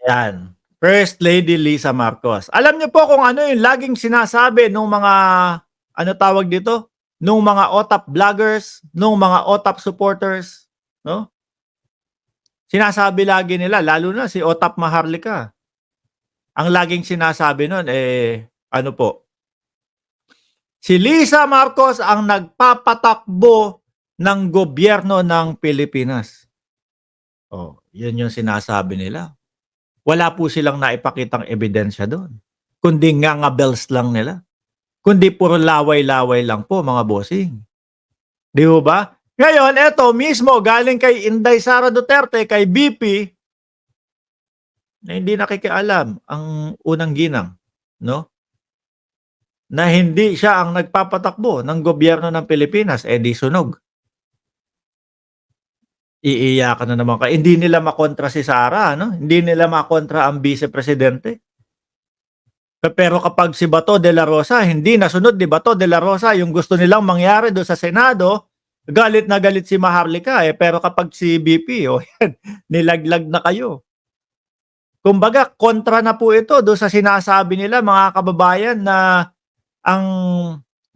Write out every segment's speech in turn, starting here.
Yan. First Lady Lisa Marcos. Alam niyo po kung ano yung laging sinasabi nung mga, ano tawag dito? Nung mga OTAP vloggers, nung mga OTAP supporters, no? Sinasabi lagi nila, lalo na si OTAP Maharlika. Ang laging sinasabi nun, ano po? Si Lisa Marcos ang nagpapatakbo ng gobyerno ng Pilipinas. Oh, yun yung sinasabi nila. Wala po silang naipakitang ebidensya doon. Kundi nga bells lang nila. Kundi puro laway-laway lang po, mga bossing. Di ba? Ngayon, eto mismo, galing kay Inday Sara Duterte, kay BP, na hindi nakikialam ang unang ginang, no? Na hindi siya ang nagpapatakbo ng gobyerno ng Pilipinas, di sunog. Iiyakan na naman kayo. Hindi nila makontra si Sara, no? Hindi nila makontra ang Vice Presidente. Pero kapag si Bato de la Rosa, hindi nasunod ni Bato de la Rosa yung gusto nilang mangyari doon sa Senado, galit na galit si Maharlika. Pero kapag si BP, yan, nilaglag na kayo. Kumbaga, kontra na po ito doon sa sinasabi nila, mga kababayan, na ang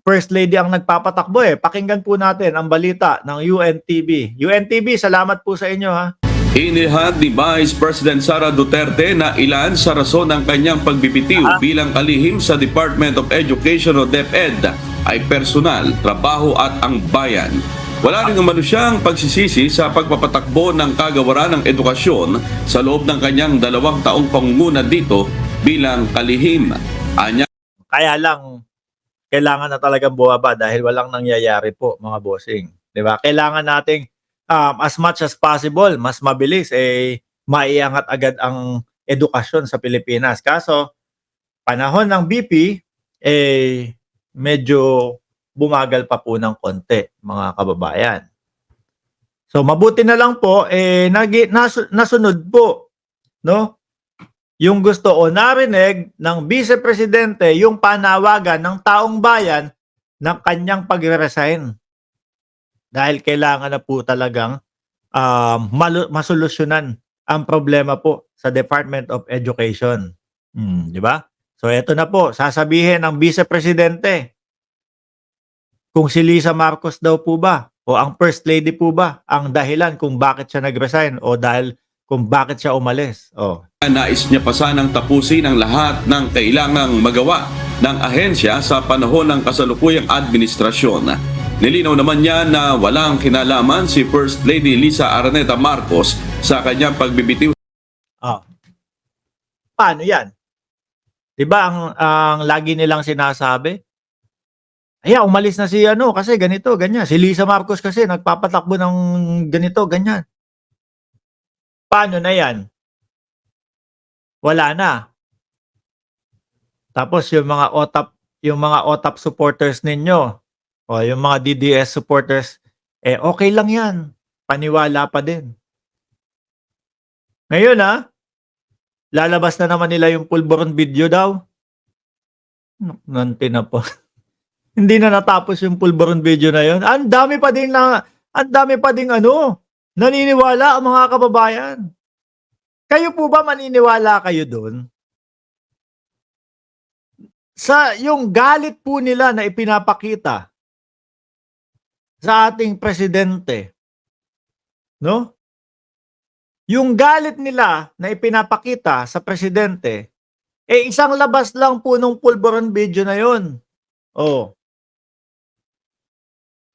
First Lady ang nagpapatakbo. Pakinggan po natin ang balita ng UNTV. UNTV, salamat po sa inyo, ha. Inihad ni Vice President Sara Duterte na ilan sa rason ng kanyang pagbibitiw bilang kalihim sa Department of Education o DepEd ay personal, trabaho at ang bayan. Wala rin naman siyang pagsisisi sa pagpapatakbo ng kagawaran ng edukasyon sa loob ng kanyang 2 taong pangunguna dito bilang kalihim. Kaya lang, kailangan na talagang bumaba dahil walang nangyayari po, mga bossing. Diba? Kailangan nating as much as possible, mas mabilis, maiangat agad ang edukasyon sa Pilipinas. Kaso, panahon ng BP, medyo bumagal pa po ng konti, mga kababayan. So, mabuti na lang po, nasunod po, no? Yung gusto o narinig ng Vice Presidente yung panawagan ng taong bayan ng kanyang pag-resign. Dahil kailangan na po talagang masolusyonan ang problema po sa Department of Education. Di ba? So eto na po, sasabihin ng Vice Presidente kung si Lisa Marcos daw po ba o ang First Lady po ba ang dahilan kung bakit siya nag-resign o dahil kung bakit siya umalis. Nais niya pa sanang tapusin ang lahat ng kailangang magawa ng ahensya sa panahon ng kasalukuyang administrasyon. Nilinaw naman niya na walang kinalaman si First Lady Lisa Araneta Marcos sa kanyang pagbibitiw. Paano yan? Diba ang lagi nilang sinasabi? Umalis na si kasi ganito, ganyan. Si Lisa Marcos kasi nagpapatakbo ng ganito, ganyan. Paano na yan? Wala na. Tapos yung mga OTAP supporters ninyo o yung mga DDS supporters, okay lang yan. Paniwala pa din. Ngayon lalabas na naman nila yung pulburon video daw. Nanti na po. Hindi na natapos yung pulburon video na yun. Ang dami pa ding naniniwala ang mga kababayan. Kayo po ba maniniwala kayo doon? Sa yung galit po nila na ipinapakita sa ating presidente, no? Yung galit nila na ipinapakita sa presidente, isang labas lang po nung pulburon video na yun.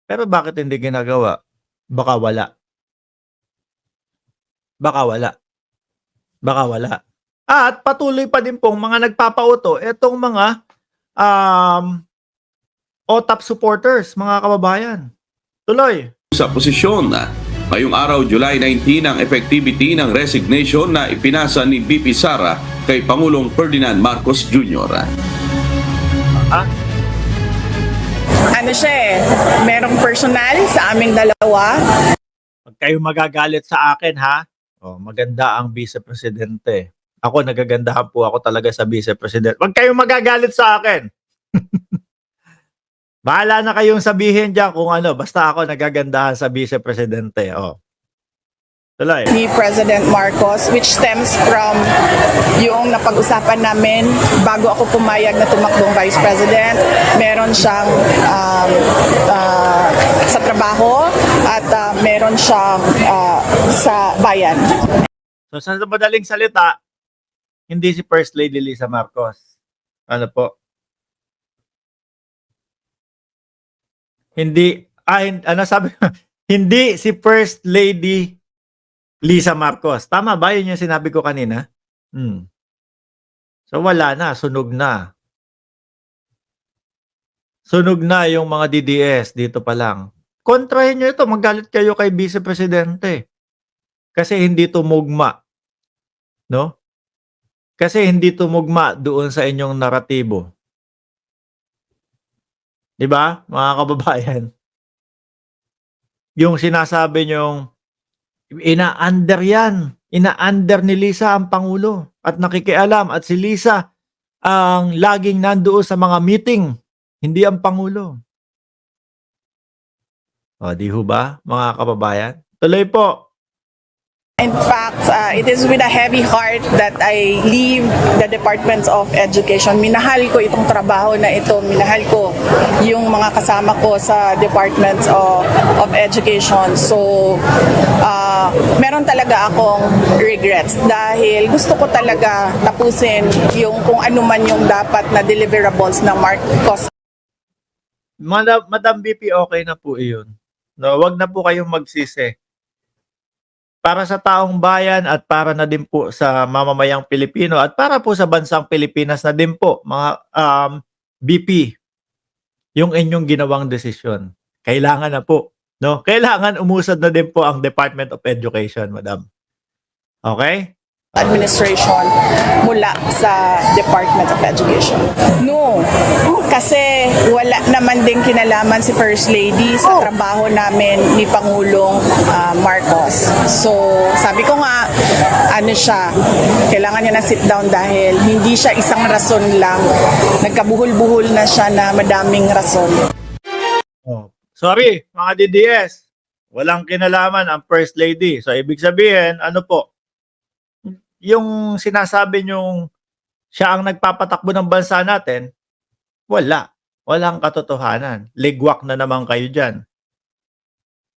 Pero bakit hindi ginagawa? Baka wala. At patuloy pa din pong mga nagpapauto itong mga OTAP supporters, mga kababayan. Tuloy. Sa posisyon ngayong araw, July 19, ang effectivity ng resignation na ipinasa ni BP Sara kay Pangulong Ferdinand Marcos Jr. Merong personal sa aming dalawa. Pag kayo magagalit sa akin, maganda ang Vice Presidente. Ako, nagagandahan po ako talaga sa Vice President. Huwag kayong magagalit sa akin. Bahala na kayong sabihin dyan kung basta ako nagagandahan sa Vice Presidente. Tuloy. Ni President Marcos, which stems from yung napag-usapan namin bago ako pumayag na tumakbong Vice President. Meron siyang sa trabaho at meron siyang sa bayan. So sa madaling salita, hindi si First Lady Lisa Marcos. Ano po? Hindi, ano sabi ko? Hindi si First Lady Lisa Marcos. Tama ba yun yung sinabi ko kanina? So wala na, sunog na. Sunog na yung mga DDS dito pa lang. Kontrahin nyo ito, magalit kayo kay Vice Presidente. Kasi hindi tumugma. No? Kasi hindi tumugma doon sa inyong naratibo. 'Di ba, mga kababayan? Yung sinasabi nyong ina-under yan. Ina-under ni Lisa ang Pangulo at nakikialam at si Lisa ang laging nandoon sa mga meeting, hindi ang Pangulo. O, di ho ba, mga kababayan? Tuloy po. In fact, it is with a heavy heart that I leave the Department of Education. Minahal ko itong trabaho na ito. Minahal ko yung mga kasama ko sa Department of Education. So, meron talaga akong regrets dahil gusto ko talaga tapusin yung kung ano man yung dapat na deliverables ng Marcos. Madam VP, okay na po iyon. No, wag na po kayong magsisi. Para sa taong bayan at para na din po sa mamamayang Pilipino at para po sa bansang Pilipinas na din po, mga BP, yung inyong ginawang desisyon. Kailangan na po. No? Kailangan umusad na din po ang Department of Education, Madam. Okay? Administration mula sa Department of Education. No, kasi wala naman din kinalaman si First Lady sa trabaho namin ni Pangulong Marcos. So, sabi ko nga, ano siya, kailangan niya na sit down dahil hindi siya isang rason lang. Nagkabuhol-buhol na siya na madaming rason. Oh. Sorry, mga DDS. Walang kinalaman ang First Lady. So, ibig sabihin, ano po, yung sinasabi nyong siya ang nagpapatakbo ng bansa natin, wala. Walang katotohanan. Ligwak na naman kayo dyan.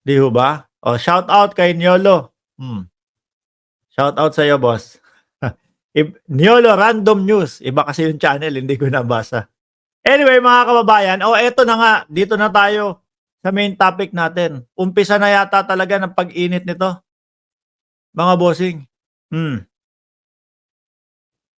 Di ho ba? O, shout out kay Niolo. Shout out sa'yo, boss. Niolo Random News. Iba kasi yung channel, hindi ko nabasa. Anyway, mga kababayan, eto na nga. Dito na tayo sa main topic natin. Umpisa na yata talaga ng pag-init nito. Mga bossing.